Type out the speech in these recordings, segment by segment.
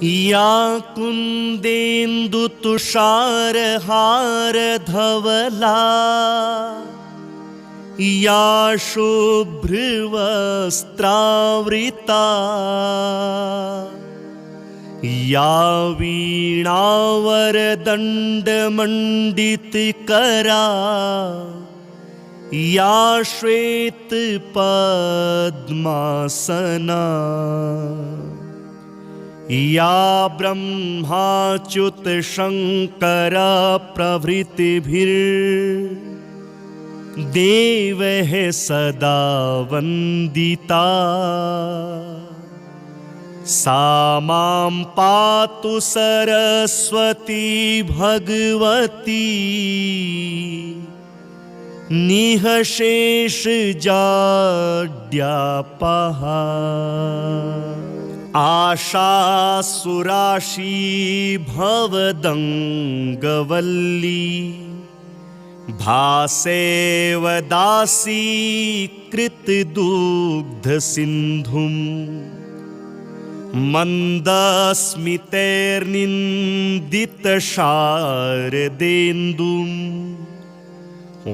या कुन्देन्दुतुषारहारधवला या शुभ्रवस्त्रावृता या वीणावरदण्डमण्डितकरा या श्वेतपद्मासना या ब्रह्माच्युतशङ्कर प्रभृतिभिर्देवैः सदा वन्दिता सा मां पातु सरस्वती भगवती निःशेषजाड्यापहा आशासुराशी भवदङ्गवल्ली भासेव दासी कृतदुग्धसिन्धुं मन्दस्मितैर्निन्दितशारदेन्दुं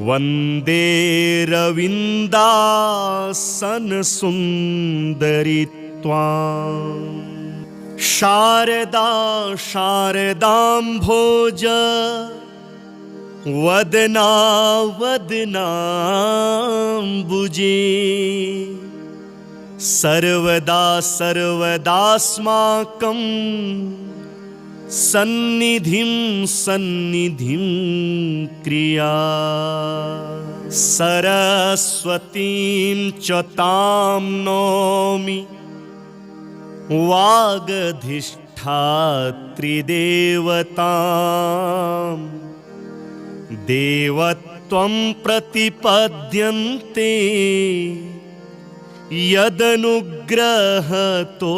वन्दे रविन्दासनसुन्दरित्वां शारदा शारदाम्भोज वदना वदनाम्बुजे सर्वदा सर्वदास्माकं सन्निधिं सन्निधिं क्रिया सरस्वतीं च तां नौमि वागधिष्ठात्रिदेवतां देवत्वं प्रतिपद्यन्ते यदनुग्रहतो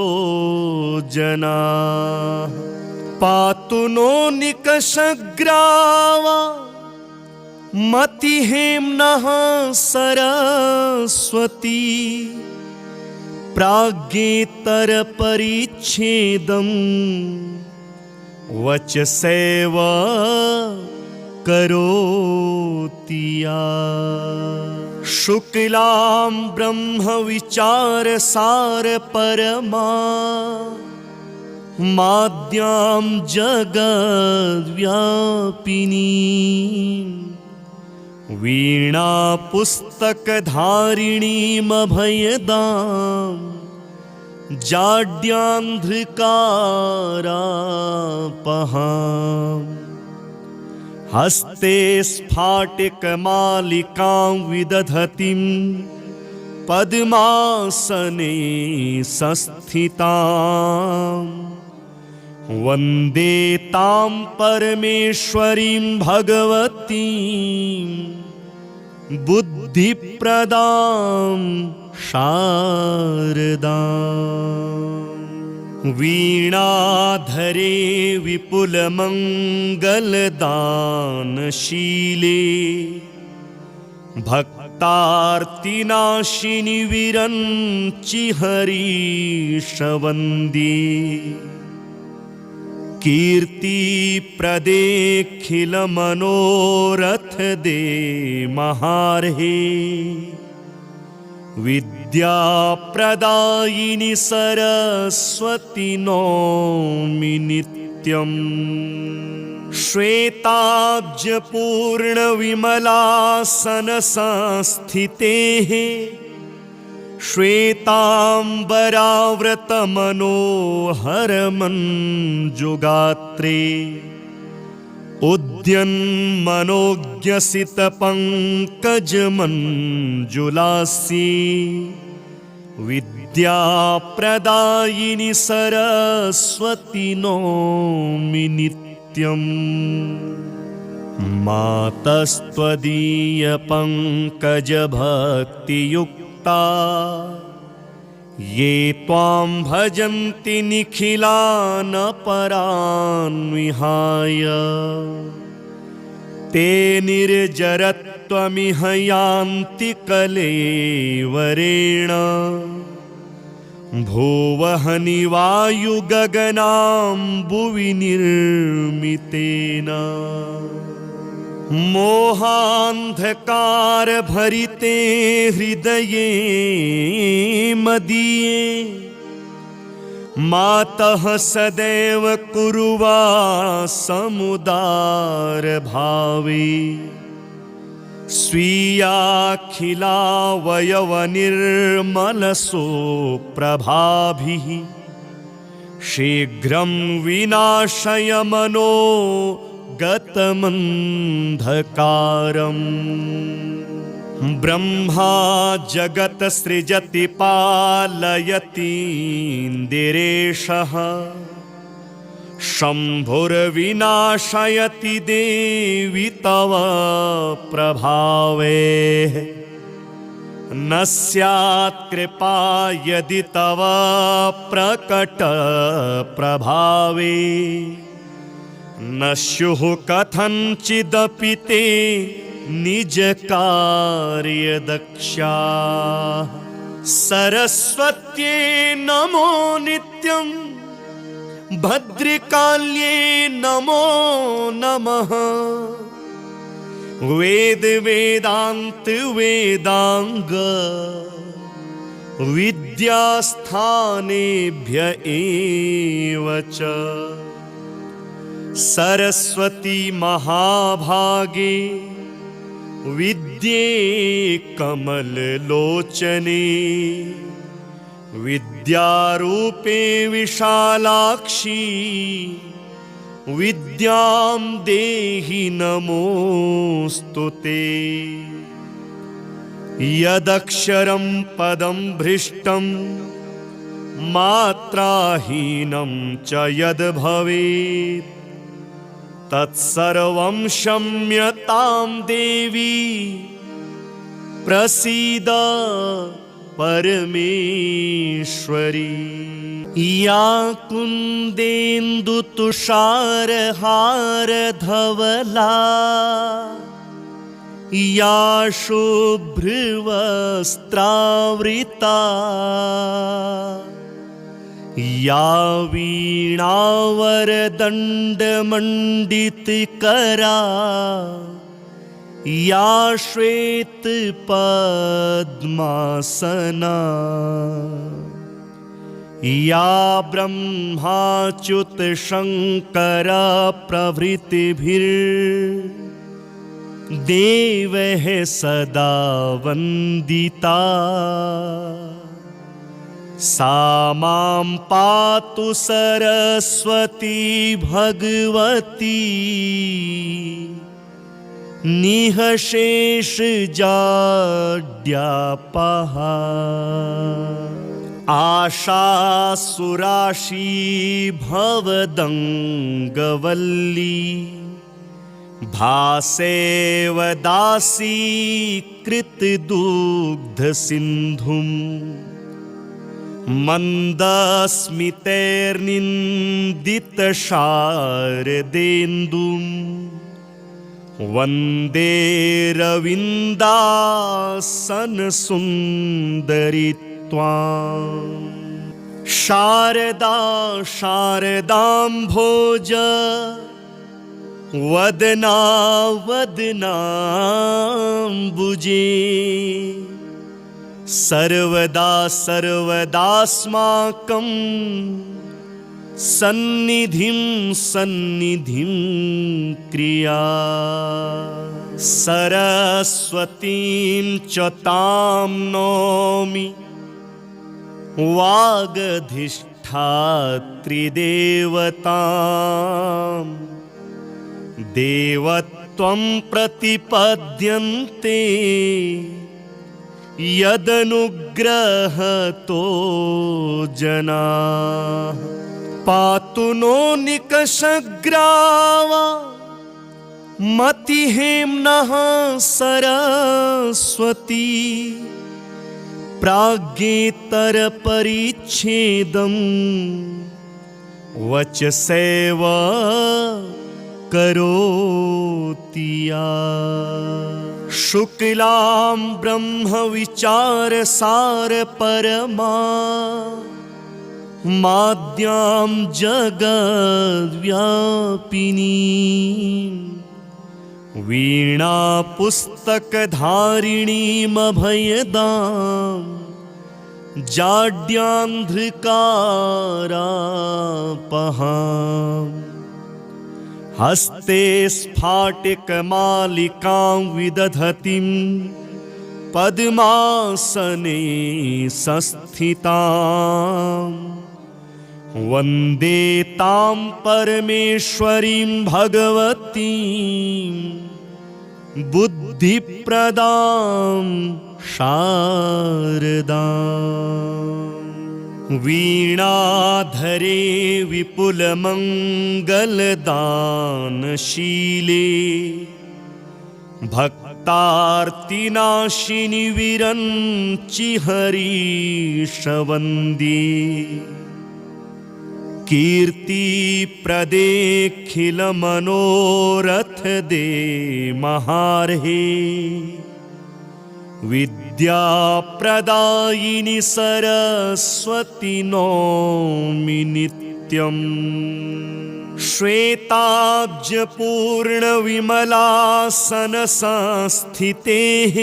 जनाः पातु नो निकषग्रावा मतिहेम्नः सरस्वती प्राज्ञेतरपरिच्छेदं वचसैव करोति या शुक्लां ब्रह्मविचारसारपरमा माद्यां जगद्व्यापिनीं वीणापुस्तकधारिणीमभयदां जाड्यान्धकारापहां हस्ते स्फाटिकमालिकां विदधतीं पद्मासने संस्थितां वन्दे तां परमेश्वरीं भगवतीं बुद्धिप्रदां शारदां वीणाधरे विपुलमङ्गलदानशीले भक्तार्तिनाशिनि विरञ्चि हरीशवन्दे कीर्तिप्रदेऽखिलमनोरथदे महार्हे विद्याप्रदायिनि सरस्वती नौमि नित्यम् श्वेताब्जपूर्णविमलासनसंस्थितेः श्वेताम्बराव्रतमनोहरमञ्जुगात्रे उद्यन्मनोज्ञसितपङ्कजमञ्जुलास्ये विद्याप्रदायिनि सरस्वती नौमि नित्यम् मातस्त्वदीयपङ्कजभक्तियुक्ता ये त्वां भजन्ति निखिलान् परान् विहाय ते निर्जरत्वमिह यान्ति कलेवरेण भुवहनिवायुगगनाम्बुवि निर्मितेन मोहान्धकारभरिते हृदये मदीये मातः सदैव कुरुवा समुदारभावे स्वीयाखिलावयवनिर्मलसो प्रभाभिः शीघ्रं विनाशय मनो गतमन्धकारम् ब्रह्मा जगत् सृजति पालयतीन्द्रिरेशः शम्भुर्विनाशयति देवि तव प्रभावे न स्यात् कृपा यदि तव प्रकट प्रभावे न स्युः कथञ्चिदपि ते निज कार्यदक्षा सरस्वत्यै नमो नित्यं भद्रकाल्ये नमो नमः वेद वेदांत वेदांग विद्यास्थानेभ्य एव च सरस्वती महाभागे विद्ये कमललोचने विद्यारूपे विशालाक्षी विद्यां देहि नमोस्तुते यदक्षरं पदं भ्रष्टं मात्राहीनं च यद् भवेत् तत्सर्वं क्षम्यतां देवी प्रसीद परमेश्वरी या कुन्देन्दुतुषारहारधवला या शुभ्रवस्त्रावृता या वीणावरदण्डमण्डितकरा या श्वेतपद्मासना या ब्रह्माच्युतशङ्कर प्रभृतिभिर्देवैः सदा वन्दिता सा मां पातु सरस्वती भगवती निःशेषजाड्यापहा आशासुराशी भवदङ्गवल्ली भासेव दासी कृतदुग्धसिन्धुम् मन्दस्मितैर्निन्दितशारदेन्दुम् वन्दे रविन्दासनसुन्दरि त्वां शारदा शारदाम्भोज वदना वदनाम्बुजे सर्वदा सर्वदास्माकं सन्निधिं सन्निधिं क्रिया सरस्वतीं च तां नौमि वागधिष्ठात्रिदेवतां देवत्वं प्रतिपद्यन्ते यदनुग्रहतो जनाः पातु नो निकषग्रावा मतिहेम्नः सरस्वती प्राज्ञेतरपरिच्छेदं वचसैव करोति या शुक्लां ब्रह्मविचारसार परमा माद्यां जगद्व्यापिनी वीणा पुस्तकधारिणीमभयदां जाड्यान्धकारापहाम् हस्ते स्फाटिकमालिकां विदधतीं पद्मासने संस्थितां वन्दे तां परमेश्वरीं भगवतीं बुद्धिप्रदां शारदाम्। वीणाधरे विपुलमङ्गलदानशीले भक्तार्तिनाशिनि विरञ्चि हरीशवन्द्ये कीर्तिप्रदेऽखिलमनोरथदे महार्हे विद्याप्रदायिनि सरस्वती नौमि नित्यम्। श्वेताब्जपूर्णविमलासनसंस्थितेः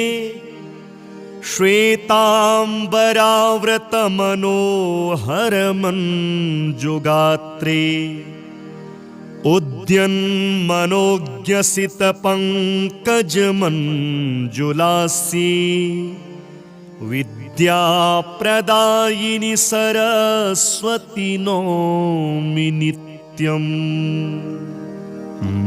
श्वेताम्बराव्रतमनोहरमञ्जुगात्रे उद्यन्मनोज्ञसितपङ्कजमञ्जुलास्ये विद्याप्रदायिनि सरस्वती नौमि नित्यम्।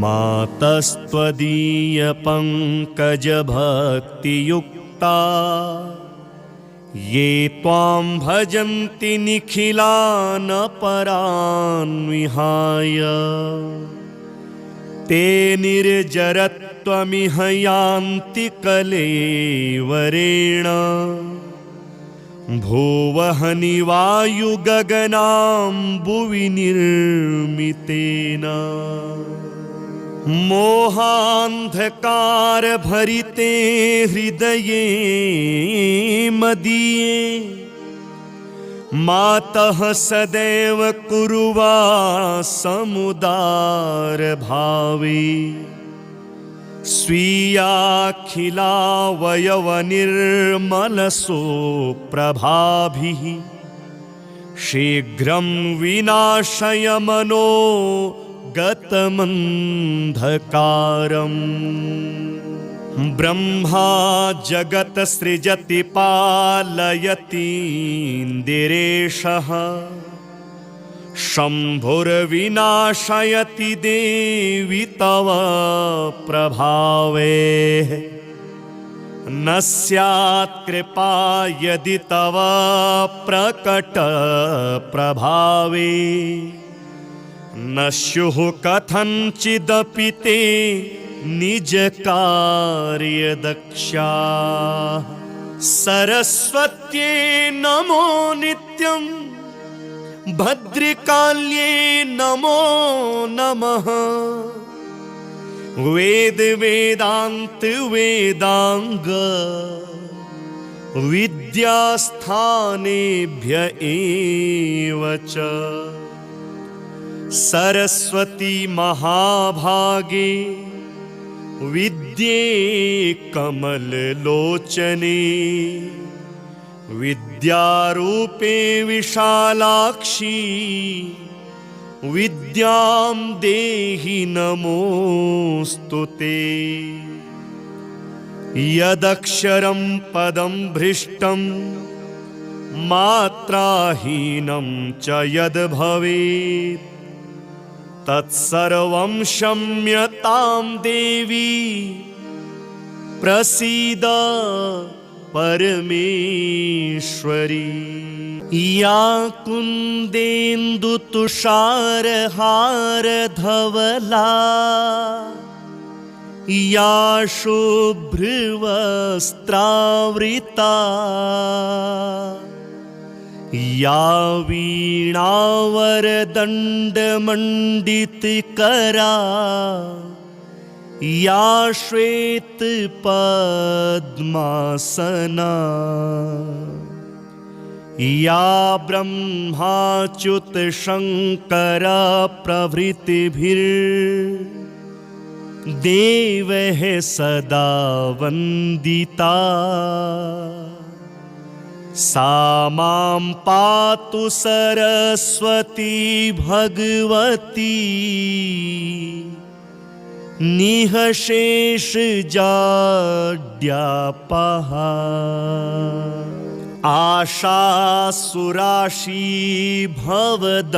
मातस्त्वदीयपङ्कजभक्तियुक्ता ये त्वां भजन्ति निखिलान् परान् विहाय ते निर्जरत्वमिह यान्ति कलेवरेण भुवहनि वायुगगनाम्बुवि निर्मितेन। मोहान्धकारभरिते हृदये मदीये मातः सदैव कुर्वासमुदारभावे स्वीयाखिलावयवनिर्मलसुप्रभाभिः शीघ्रं विनाशय मनो गतमन्धकारम्। ब्रह्मा जगत् सृजति पालयतीन्द्रिरेशः शम्भुर्विनाशयति देवि तव प्रभावे न स्यात् कृपा यदि तव प्रकट प्रभावे न स्युः कथञ्चिदपि ते निज कार्यदक्षा। सरस्वत्यै नमो नित्यं भद्रकाल्ये नमो नमः वेद वेदांत वेदांग विद्यास्थानेभ्य एव च। सरस्वती महाभागे विद्ये कमललोचने विद्यारूपे विशालाक्षी विद्यां देहि नमोऽस्तु ते। यदक्षरं पदं भ्रष्टं मात्राहीनं च यद् भवेत् तत्सर्वं क्षम्यतां देवी प्रसीद परमेश्वरी। या कुन्देन्दुतुषारहारधवला या शुभ्रवस्त्रावृता या वीणावरदण्डमण्डितकरा या श्वेतपद्मासना या ब्रह्माच्युत शंकर प्रभृतिभिर्देवैः सदा वन्दिता सा मां पातु सरस्वती भगवती निःशेष जाड्यापहा आशासुराशी भवदङ्गवल्ली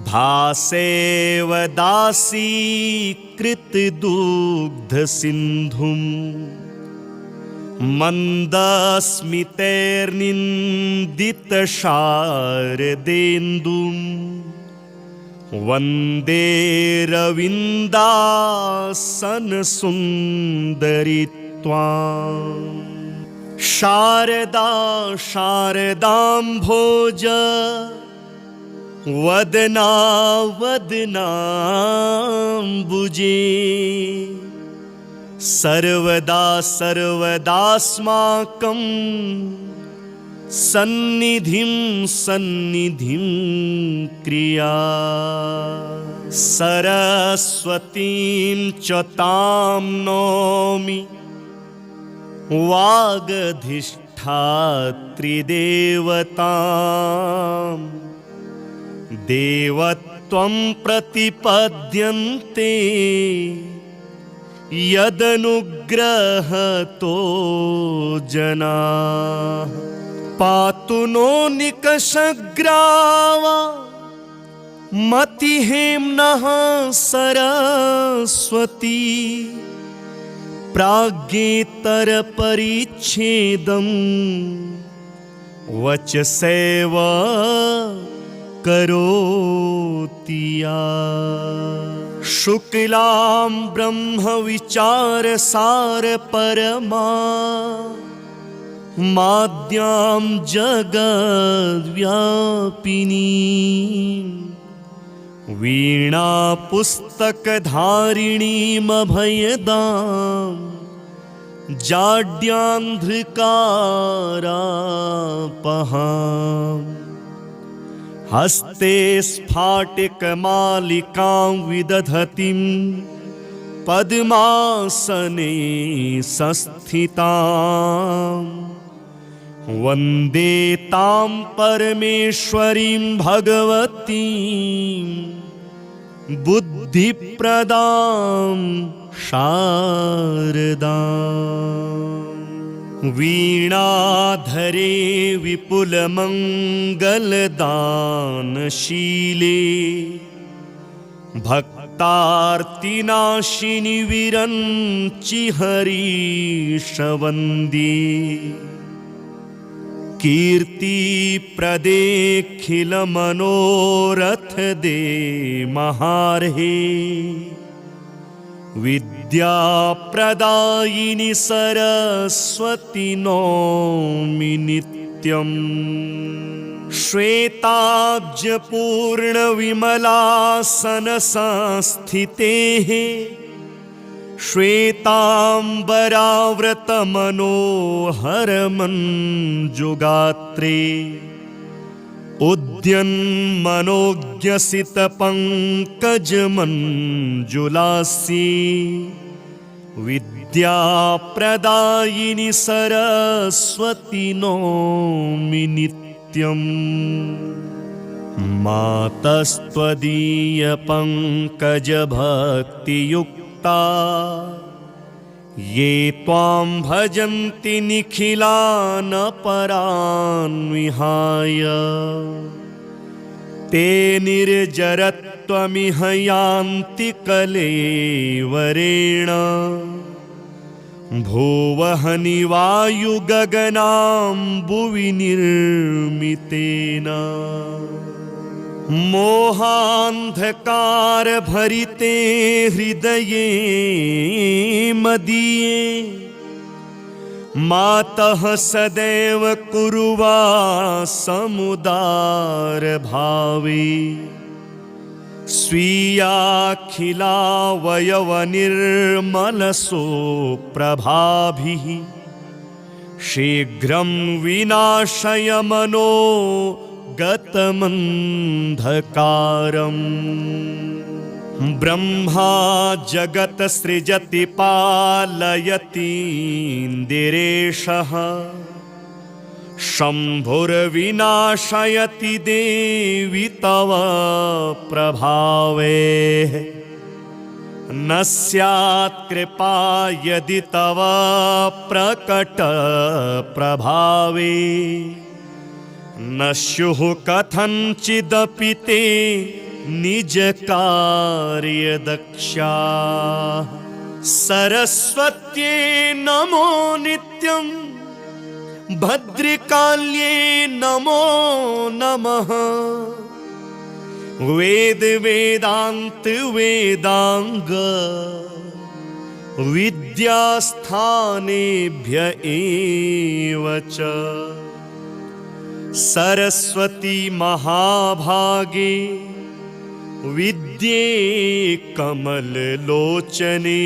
भासेव दासी कृतदुग्धसिन्धुम् मन्दस्मितैर्निन्दितशारदेन्दुम् वन्दे रविन्दासनसुन्दरि त्वां शारदा शारदाम्भोज वदना वदनाम्बुजे सर्वदा सर्वदास्माकं सन्निधिं सन्निधिं क्रिया सरस्वतीं च तां नौमि वागधिष्ठात्रिदेवतां देवत्वं प्रतिपद्यन्ते यदनुग्रहतो जनाः पातु नो निकषग्रावा मतिहेम्नः सरस्वती प्राज्ञेतरपरिच्छेदं वचसैव करोति या शुक्लां ब्रह्मविचारसारपरमा माद्यां जगद्व्यापिनीं वीणापुस्तकधारिणीमभयदां जाड्यान्धकारापहाम् हस्ते स्फाटिकमालिकां विदधतीं पद्मासने संस्थितां वन्दे तां परमेश्वरीं भगवतीं बुद्धिप्रदां शारदाम् वीणाधरे विपुलमङ्गलदानशीले भक्तार्तिनाशिनि विरञ्चि हरीशवन्द्ये कीर्तिप्रदेऽखिलमनोरथदे महार्हे विद्याप्रदायिनि सरस्वती नौमि नित्यम् श्वेताब्जपूर्णविमलासनसंस्थितेः श्वेताम्बराव्रतमनोहरमञ्जुगात्रे उद्यन्मनोज्ञसितपङ्कजमञ्जुलास्ये विद्याप्रदायिनि सरस्वती नौमि नित्यम् मातस्त्वदीयपङ्कजभक्तियुक्ता ये त्वां भजन्ति निखिलान् परान् विहाय ते निर्जरत्वमिह यान्ति कलेवरेण भुवहनि वायुगगनाम्बुवि निर्मितेन मोहान्धकारभरिते हृदये मदीये मातः सदैव कुरुवा समुदारभावे स्वीयाखिलावयवनिर्मलसोप्रभाभिः शीघ्रं विनाशय मनो गतमन्धकारम्। ब्रह्मा जगत् सृजति पालयतीन्द्रिरेशः, शम्भुर्विनाशयति देवि तव प्रभावे। न स्यात् कृपा यदि तव प्रकट प्रभावे। न स्युः कथञ्चिदपि ते निज कार्य दक्षाः। सरस्वत्यै नमो नित्यं, भद्रकाल्ये नमो नमः। वेद वेदांत वेदांग विद्यास्थानेभ्य एव च। सरस्वती महाभागे विद्ये कमललोचने।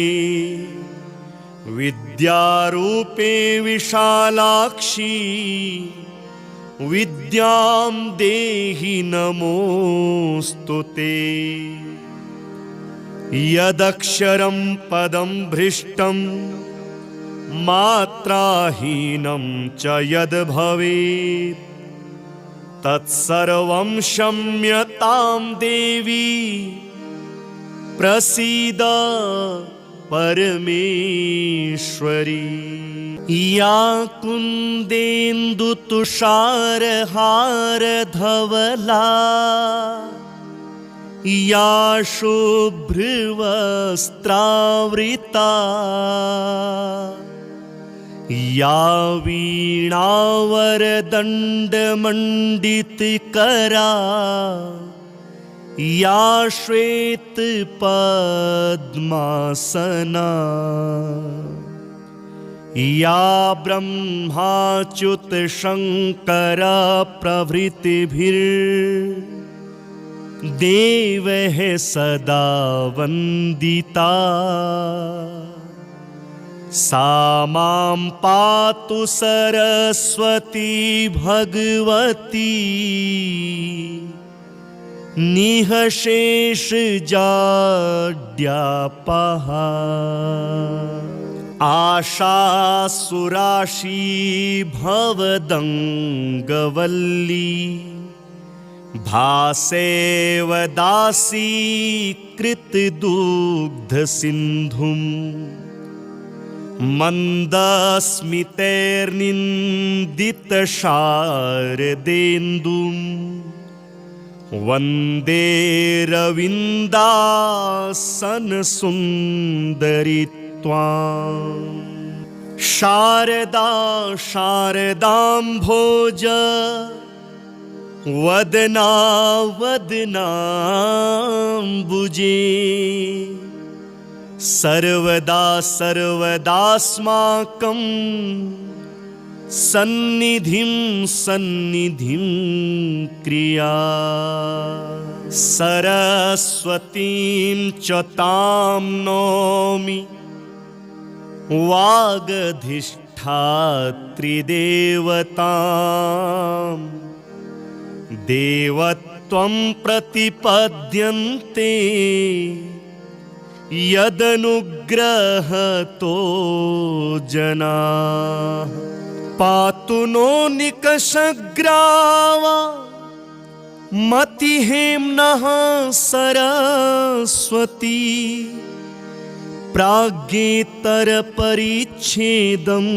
विद्यारूपे विशालाक्षी, विद्यां देहि नमोऽस्तुते। यदक्षरं पदं भ्रष्टं मात्राहीनं च यद् भवेत्, तत्सर्वं क्षम्यतां देवी। प्रसीद परमेश्वरी। या कुन्देन्दुतुषारहारधवला, या शुभ्रवस्त्रावृता, या वीणावरदण्डमण्डितकरा, या श्वेतपद्मासना, या ब्रह्माच्युत शङ्कर प्रभृतिभिर्देवैः सदा वन्दिता। सा मां पातु सरस्वती भगवती, निःशेषजाड्यापहा। आशासुराशी भवदङ्गवल्ली, भासेव दासी कृतदुग्धसिन्धुम्। मन्दस्मितैर्निन्दितशारदेन्दुम्, वन्दे रविन्दासनसुन्दरि त्वाम्। शारदा शारदाम्भोज, वदना वदनाम्बुजे। सर्वदा सर्वदास्माकं सन्निधिं सन्निधिं क्रिया। सरस्वतीं च तां नौमि, वागधिष्ठात्रिदेवताम्। देवत्वं प्रतिपद्यन्ते, यदनुग्रहतो जनाः। पातु नो निकषग्रावा, मतिहेम्नः सरस्वती। प्राज्ञेतरपरिच्छेदं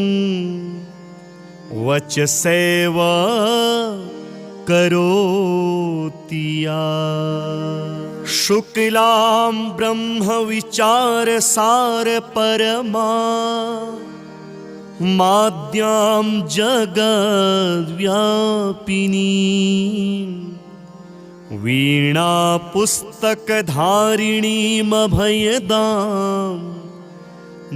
वचसैव करोति या। शुक्लां ब्रह्मविचारसारपरमा, माद्यां जगद्व्यापिनीं। वीणापुस्तकधारिणीमभयदां,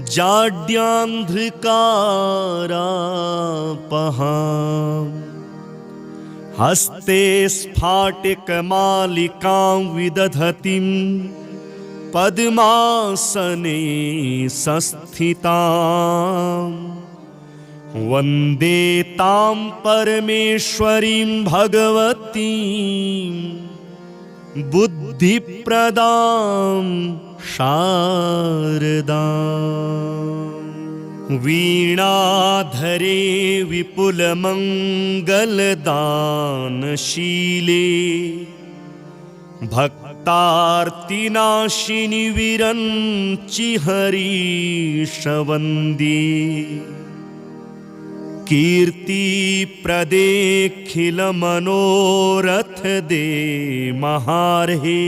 जाड्यान्धकारापहाम्। हस्ते स्फाटिकमालिकां विदधतीं, पद्मासने संस्थितां। वन्दे तां परमेश्वरीं भगवतीं बुद्धिप्रदां शारदाम्। वीणाधरे विपुलमङ्गलदानशीले भक्तार्तिनाशिनि विरञ्चि हरीशवन्द्ये। कीर्तिप्रदेऽखिलमनोरथदे महार्हे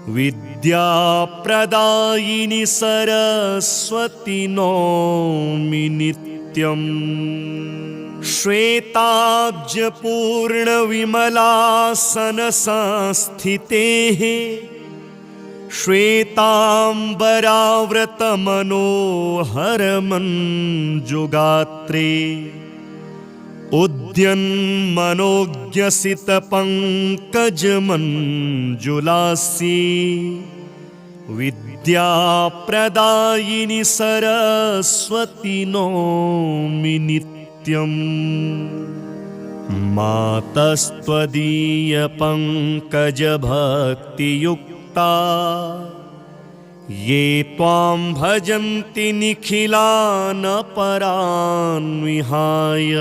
विद्याप्रदायिनि सरस्वती नौमि नित्यम्। श्वेताब्जपूर्णविमलासनसंस्थितेः श्वेताम्बराव्रतमनोहरमञ्जुगात्रे उद्यन्मनोज्ञसितपङ्कजमञ्जुलास्ये विद्याप्रदायिनि सरस्वती नौमि नित्यम्। मातस्त्वदीयपङ्कजभक्तियुक्ता ये त्वां भजन्ति निखिलान् परान् विहाय।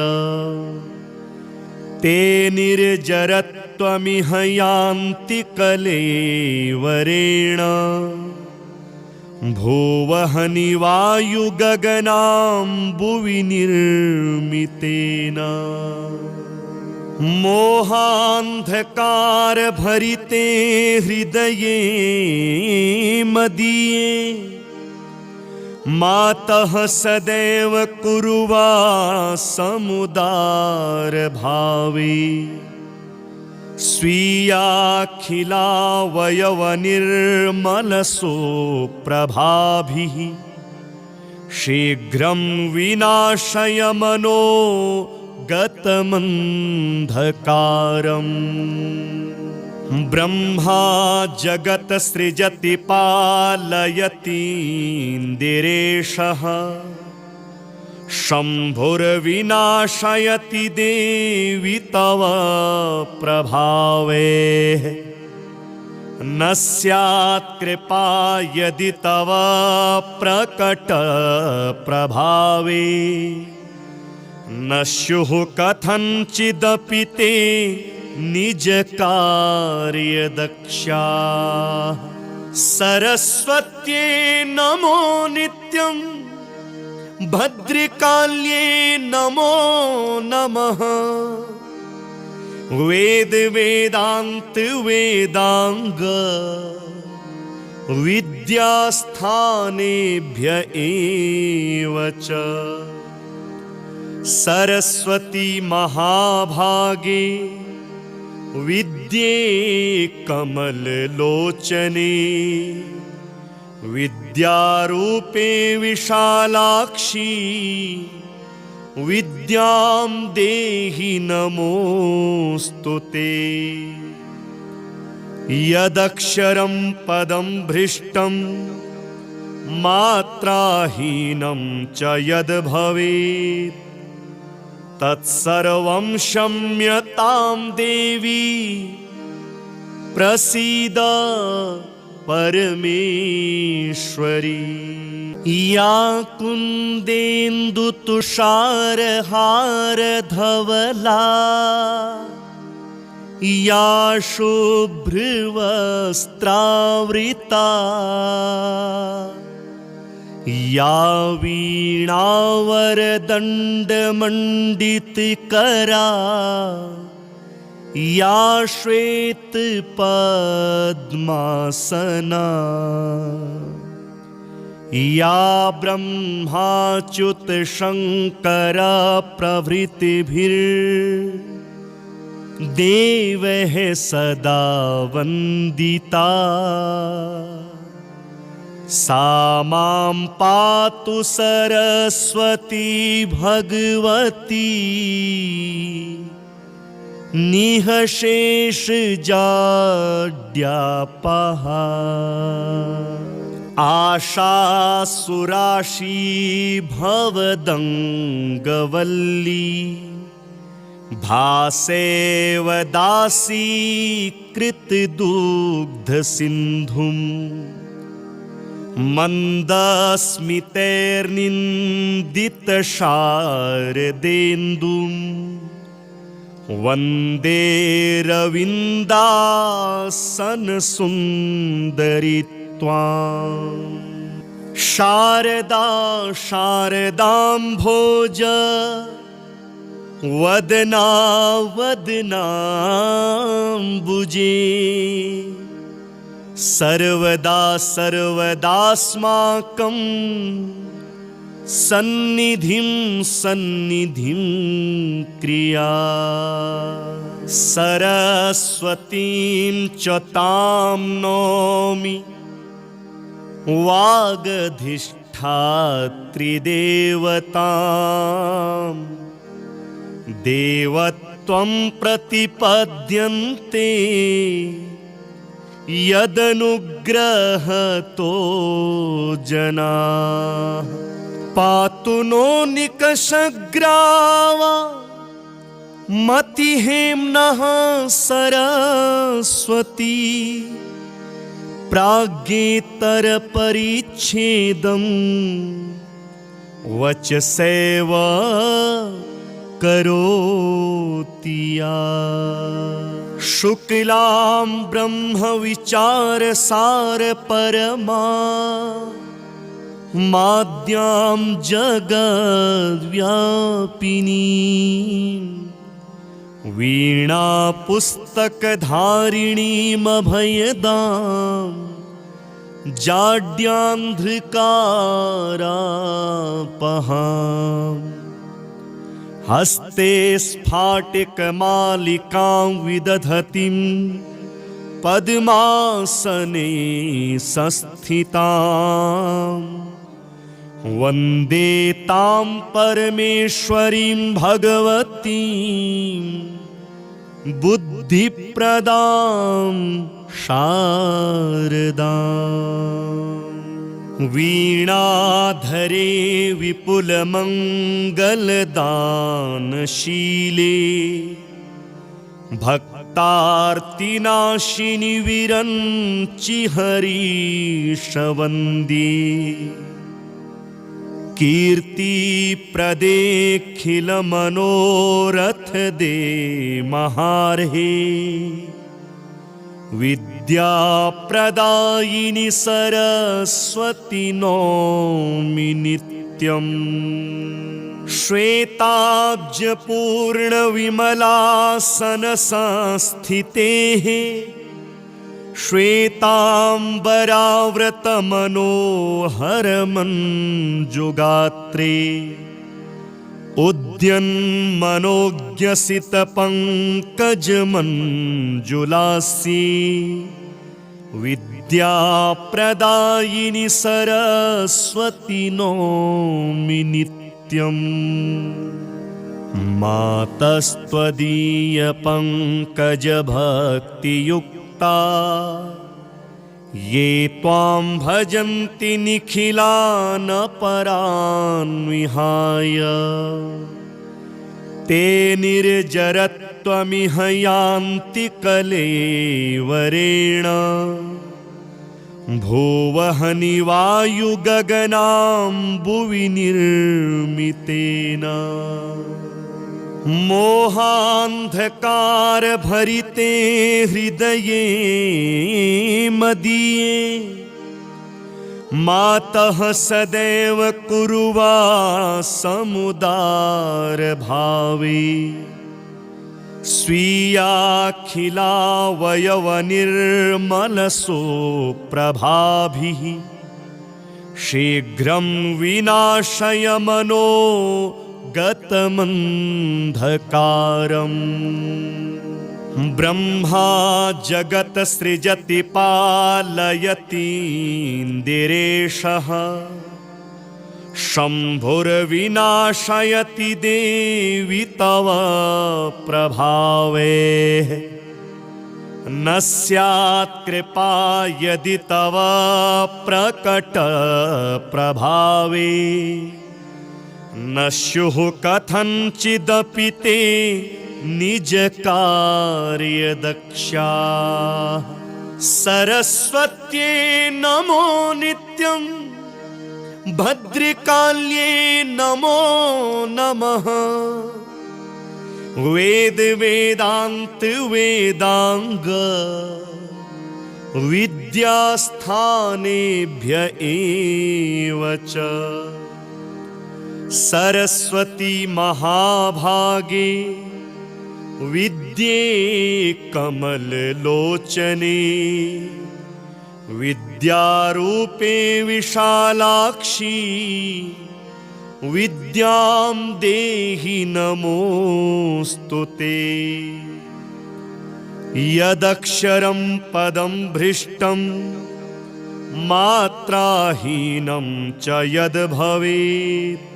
ते निर्जरत्वमिह यान्ति कलेवरेण भुवहनि वायुगगनाम्बुवि निर्मितेन। मोहान्धकारभरिते हृदये मदीये मातः सदैव कुर्वासमुदारभावे। स्वीयाखिलावयवनिर्मलसुप्रभाभिः शीघ्रं विनाशय मनो गतमन्धकारम्। ब्रह्मा जगत् सृजति पालयतीन्द्रिरेशः शम्भुर्विनाशयति देवि तव प्रभावे। न स्यात् कृपा यदि तव प्रकट प्रभावे। न स्युः कथञ्चिदपि ते निज कार्यदक्षा। सरस्वत्यै नमो नित्यम् भद्रकाल्ये नमो नमः। वेद वेदान्त वेदांग विद्यास्थानेभ्य एव च। सरस्वती महाभागे विद्ये कमललोचने। विद्यारूपे विशालाक्षी विद्यां देहि नमोऽस्तुते। यदक्षरं पदं भ्रष्टं मात्राहीनं च यद् भवेत् तत्सर्वं क्षम्यतां देवी प्रसीद परमेश्वरी। या कुन्देन्दुतुषारहारधवला या शुभ्रवस्त्रावृता या वीणावरदण्डमण्डितकरा या श्वेतपद्मासना या ब्रह्माच्युतशङ्कर प्रभृतिभिर्देवैः सदा वन्दिता। सा मां पातु सरस्वती भगवती निःशेषजाड्यापहा। आशासुराशी भवदङ्गवल्ली भासेव दासी कृतदुग्धसिन्धुम् मन्दस्मितैर्निन्दितशारदेन्दुम् वन्दे रविन्दासनसुन्दरि त्वाम्। शारदा शारदाम्भोज वदना वदनाम्बुजे सर्वदा सर्वदास्माकं सन्निधिं सन्निधिं क्रिया। सरस्वतीं च तां नौमि वागधिष्ठात्रिदेवतां देवत्वं प्रतिपद्यन्ते यदनुग्रहतो जनाः। पातु नो निकषग्रावा मतिहेम्नः सरस्वती प्राज्ञेतरपरिच्छेदं वचसैव करोति या। शुक्लां ब्रह्मविचारसारपरमा माद्यां जगद्व्यापिनीं वीणापुस्तकधारिणीमभयदां जाड्यान्धकारापहाम्। हस्ते स्फाटिकमालिकां विदधतीं पद्मासने संस्थितां वन्दे तां परमेश्वरीं भगवतीं बुद्धिप्रदां शारदाम्। वीणाधरे विपुलमङ्गलदानशीले भक्तार्तिनाशिनि विरञ्चि हरीशवन्द्ये कीर्तिप्रदेऽखिलमनोरथदे महार्हे विद्याप्रदायिनि सरस्वती नौमि नित्यम्। श्वेताब्जपूर्णविमलासनसंस्थितेः श्वेताम्बराव्रतमनोहरमञ्जुगात्रे उद्यन्मनोज्ञसितपङ्कजमञ्जुलास्ये विद्याप्रदायिनि सरस्वती नौमि नित्यम्। मातस्त्वदीयपङ्कजभक्तियुक्ता ये त्वां भजन्ति निखिलानपरान् विहाय ते निर्जरत्वमिह यान्ति कलेवरेण भुवहनि वायुगगनाम्बुवि निर्मितेन। मोहान्धकारभरिते हृदये मदीये मातः सदैव कुरुवा समुदारभावे स्वीयाखिलावयवनिर्मलसुप्रभाभिः शीघ्रं विनाशय मनो गतमन्धकारम्। ब्रह्मा जगत् सृजति पालयतीन्द्रिरेशः शम्भुर्विनाशयति देवि तव प्रभावे। न स्यात् कृपा यदि तव प्रकट प्रभावे न स्युः कथञ्चिदपि ते निज कार्य दक्षाः। सरस्वत्यै नमो नित्यं भद्रकाल्यै नमो नमः। वेद वेदांत वेदांग विद्यास्थानेभ्य एव च। सरस्वती महाभागे विद्ये कमललोचने विद्यारूपे विशालाक्षी विद्यां देहि नमोऽस्तु ते। यदक्षरं पदं भ्रष्टं मात्राहीनं च यद् भवेत्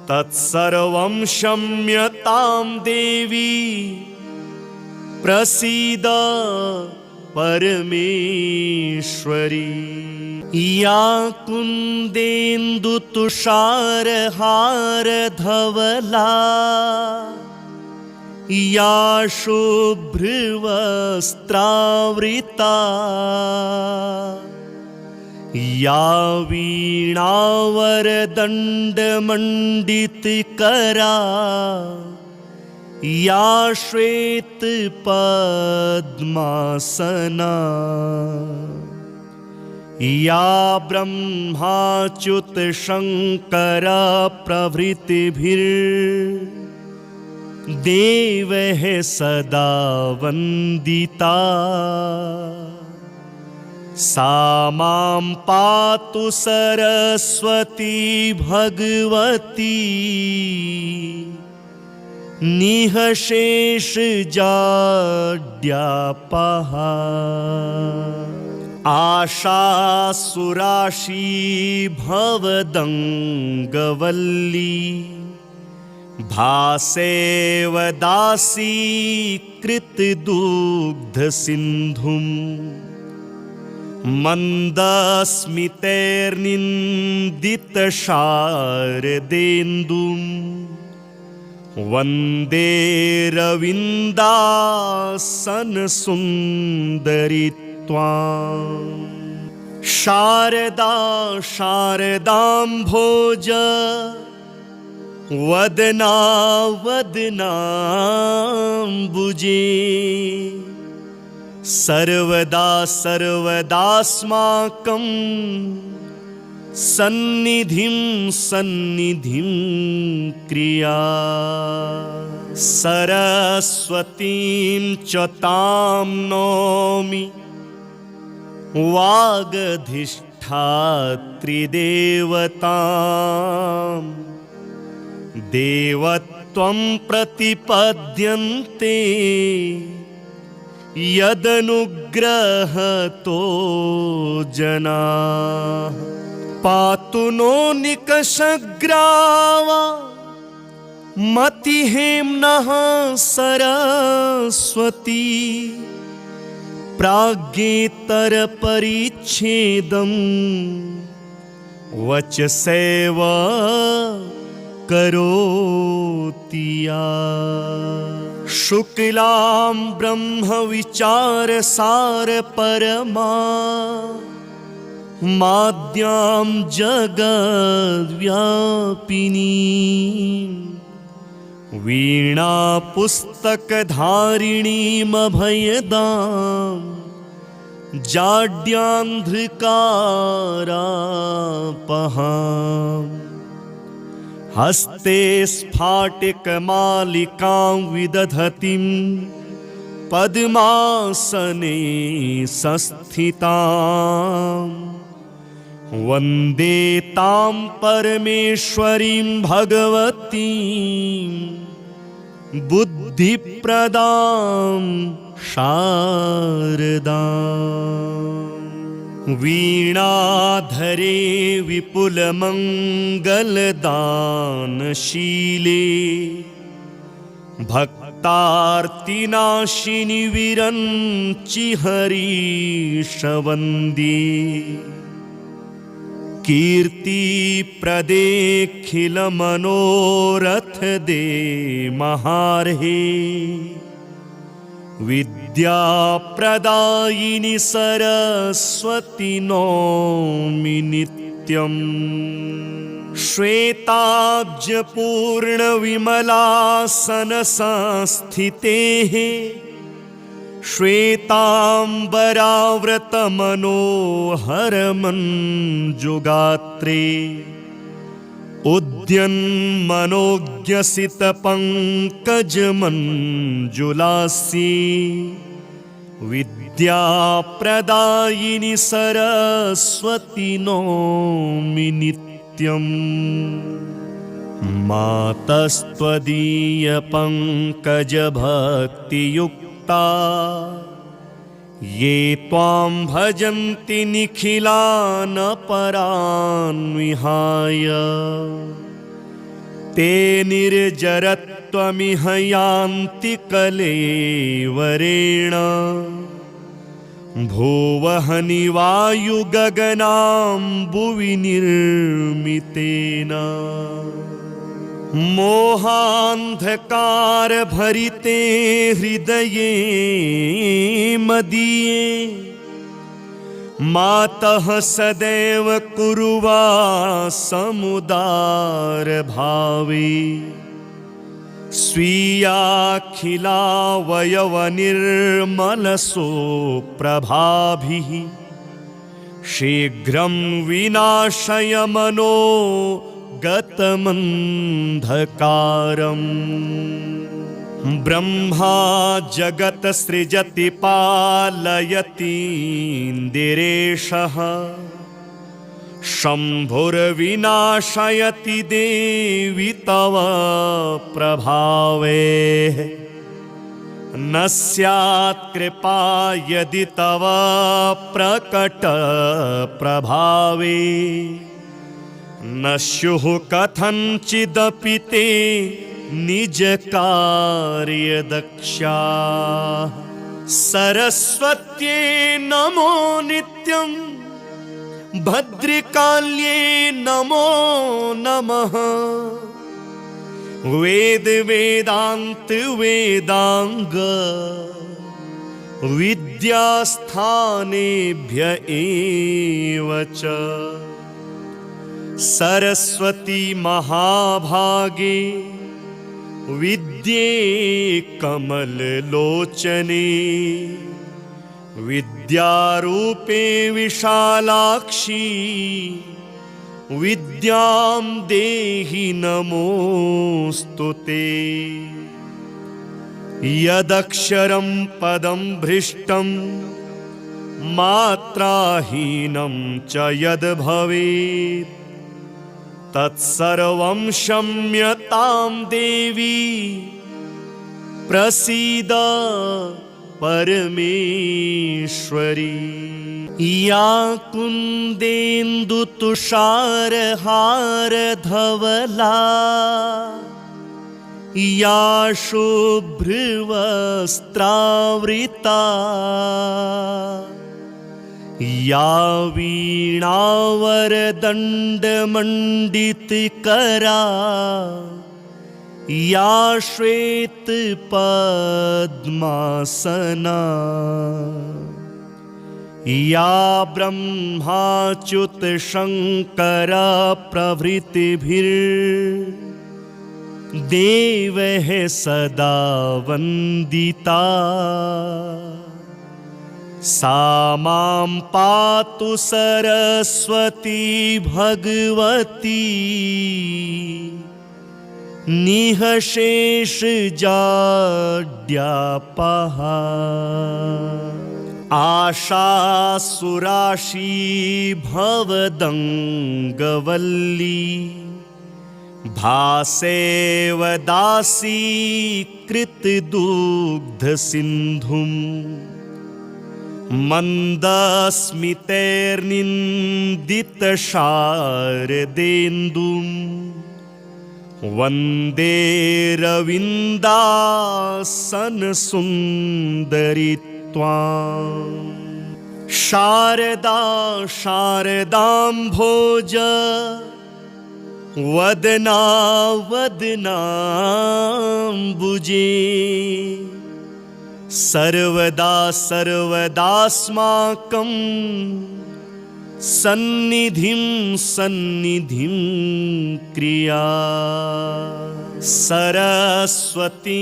तत्सर्वं क्षम्यतां देवी प्रसीद परमेश्वरी। या कुन्देन्दुतुषारहारधवला या शुभ्रवस्त्रावृता या वीणावरदण्डमण्डितकरा या श्वेतपद्मासना या ब्रह्माच्युत शङ्कर प्रभृतिभिर्देवैः सदा वन्दिता सा मां पातु सरस्वती भगवती निःशेषजाड्यापहा। आशासुराशी भवदङ्गवल्ली भासेव दासी कृतदुग्धसिन्धुं मन्दस्मितैर्निन्दितशारदेन्दुं वन्दे रविन्दासनसुन्दरी त्वां। शारदा शारदाम्भोज वदना वदनाम्बुजे सर्वदा सर्वदास्माकं सन्निधिं सन्निधिं क्रिया। सरस्वतीं च तां नौमि वागधिष्ठात्रिदेवतां देवत्वं प्रतिपद्यन्ते यदनुग्रहतो जनाः। पातु नो निकषग्रावा मतिहेम्नः सरस्वती प्राज्ञेतरपरिच्छेदं वचसैव करोति या। शुक्लां ब्रह्मविचारसारपरमा माद्यां जगद्व्यापिनीं वीणापुस्तकधारिणीमभयदां जाड्यान्धकारापहां। हस्ते स्फाटिकमालिकां विदधतीं पद्मासने संस्थितां वन्दे तां परमेश्वरीं भगवतीं बुद्धिप्रदां शारदां। वीणाधरे विपुलमङ्गलदानशीले भक्तानां भक्तार्तिनाशिनि विरञ्चि हरीशवन्द्ये कीर्तिप्रदेऽखिलमनोरथ दे महार्हे विद्याप्रदायिनि सरस्वती नौमि नित्यम् श्वेताब्जपूर्णविमलासनसंस्थितेः श्वेताम्बराव्रतमनोहरमञ्जुगात्रे उद्यन्मनोज्ञसितपङ्कजमञ्जुलास्ये विद्याप्रदायिनि सरस्वती नौमि नित्यम् मातस्त्वदीयपङ्कजभक्तियुक्ता ये त्वां भजन्ति निखिलान् परान् विहाय ते निर्जरत्वमिह यान्ति कलेवरेण भुवहनि वायुगगनाम्बुवि निर्मितेन मोहान्धकारभरिते हृदये मदीये मातः सदैव कुर्वासमुदारभावे स्वीयाखिलावयवनिर्मलसुप्रभाभिः शीघ्रं विनाशय मनो गतमन्धकारम् ब्रह्मा जगत् सृजति पालयतीन्द्रिरेशः शम्भुर्विनाशयति देवि तव प्रभावे न स्यात् कृपा यदि तव प्रकट प्रभावे न स्युः कथञ्चिदपि ते निजकार्यदक्षा सरस्वत्यै नमो नित्यम् भद्रकाल्ये नमो नमः वेद वेदान्त वेदांग विद्यास्थानेभ्य एव च सरस्वती महाभागे विद्ये कमललोचने विद्यारूपे विशालाक्षी विद्यां देहि नमोऽस्तु ते यदक्षरं पदं भ्रष्टं मात्राहीनं च यद् भवेत् तत्सर्वं क्षम्यतां देवी प्रसीद परमेश्वरी या कुन्देन्दुतुषारहारधवला या शुभ्रवस्त्रावृता या वीणावरदण्डमण्डितकरा या श्वेतपद्मासना या ब्रह्माच्युतशङ्कर प्रभृतिभिर्देवैः सदा वन्दिता सा मां पातु सरस्वती भगवती निःशेषजाड्यापहा आशासुराशी भवदङ्गवल्ली भासेव दासी कृतदुग्धसिन्धुम् मन्दस्मितैर्निन्दितशारदेन्दुं वन्दे रविन्दासनसुन्दरि त्वां शारदा शारदाम्भोज वदना वदनाम्बुजे सर्वदा सर्वदास्माकं सन्निधिं सन्निधिं क्रिया सरस्वतीं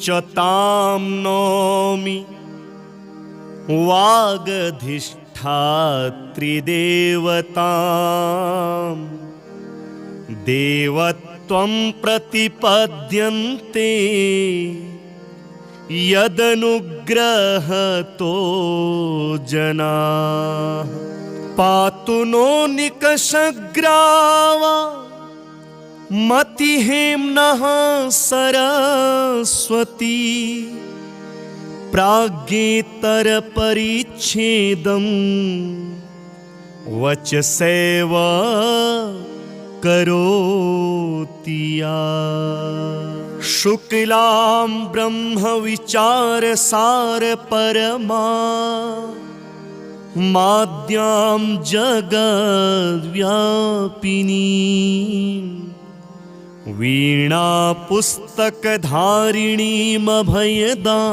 च तां नौमि वागधिष्ठात्रिदेवतां देवत्वं प्रतिपद्यन्ते यदनुग्रहतो जनाः पातु नो निकषग्रावा मतिहेम्नः सरस्वती प्राज्ञेतरपरिच्छेदं वचसैव करोति या शुक्लां ब्रह्मविचारसारपरमा माद्यां जगद्व्यापिनीं वीणापुस्तकधारिणीमभयदां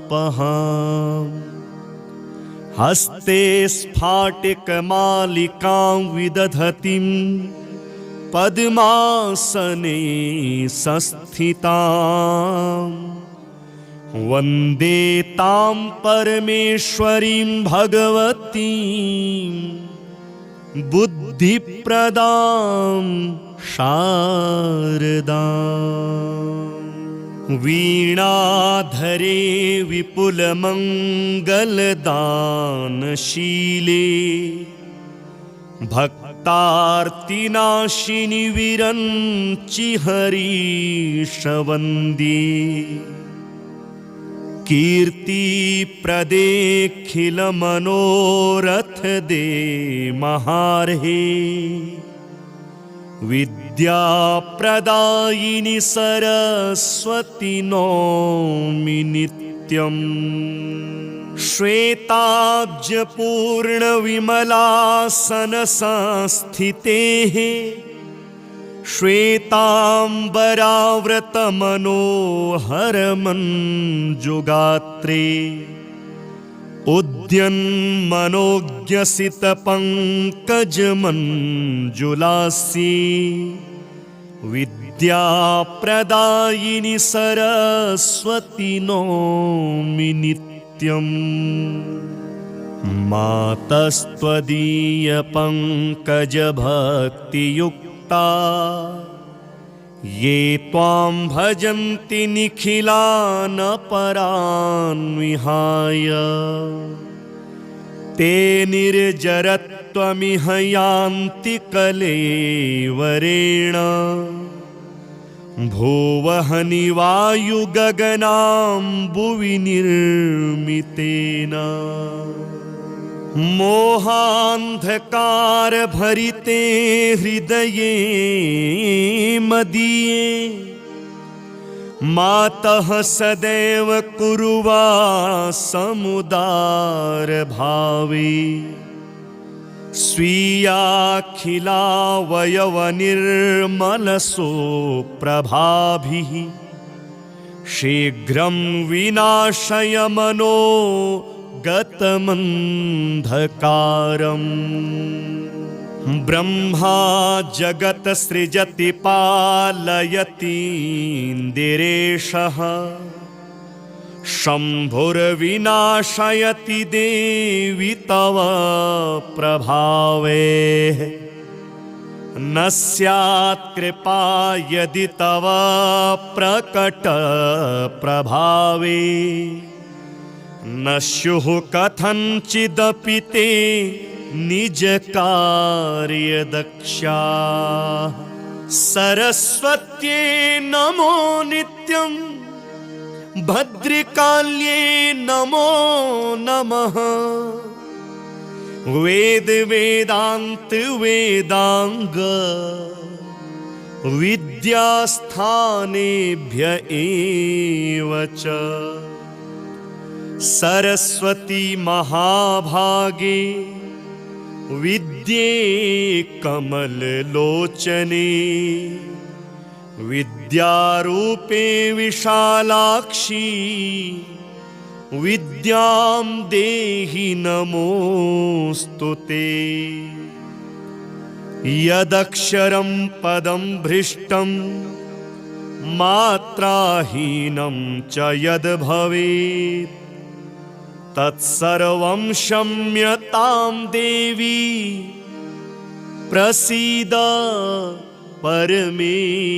जाड्यान्धकारापहाम् हस्ते स्फाटिकमालिकां विदधतीं पद्मासने संस्थितां वन्दे तां परमेश्वरीं भगवतीं बुद्धिप्रदां शारदाम् वीणाधरे विपुलमङ्गलदानशीले भक्तार्तिनाशिनि विरञ्चि हरीशवन्द्ये कीर्तिप्रदेऽखिलमनोरथदे महार्हे विद्याप्रदायिनि सरस्वती नौमि नित्यम् श्वेताब्जपूर्णविमलासनसंस्थितेः श्वेताम्बराव्रतमनोहरमञ्जुगात्रे उद्यन्मनोज्ञसितपङ्कजमञ्जुलास्ये विद्याप्रदायिनि सरस्वती नौमि नित्यम् मातस्त्वदीयपङ्कजभक्तियुक्ता ये त्वां भजन्ति निखिलानपरान् विहाय ते निर्जरत्वमिह यान्ति कलेवरेण भुवहनि वायुगगनाम्बुवि निर्मितेन मोहान्धकारभरिते हृदये मदीये मातः सदैव कुरुवा समुदारभावे स्वीयाखिलावयवनिर्मलसुप्रभाभिः शीघ्रं विनाशय मनो गतमन्धकारम् ब्रह्मा जगत् सृजति पालयतीन्द्रिरेशः शम्भुर्विनाशयति देवि तव प्रभावे न स्यात् कृपा यदि तव प्रकट प्रभावे न स्युः कथञ्चिदपि ते निज कार्यदक्षा सरस्वत्यै नमो नित्यं भद्रकाल्ये नमो नमः वेद वेदांत वेदांग विद्यास्थानेभ्य एव च सरस्वती महाभागे विद्ये कमललोचने विद्यारूपे विशालाक्षी विद्यां देहि नमोऽस्तु ते। यदक्षरं पदं भ्रष्टं मात्राहीनं च यद्भवेत् तत्सर्वं क्षम्यतां देवी प्रसीद परमेश्वरी।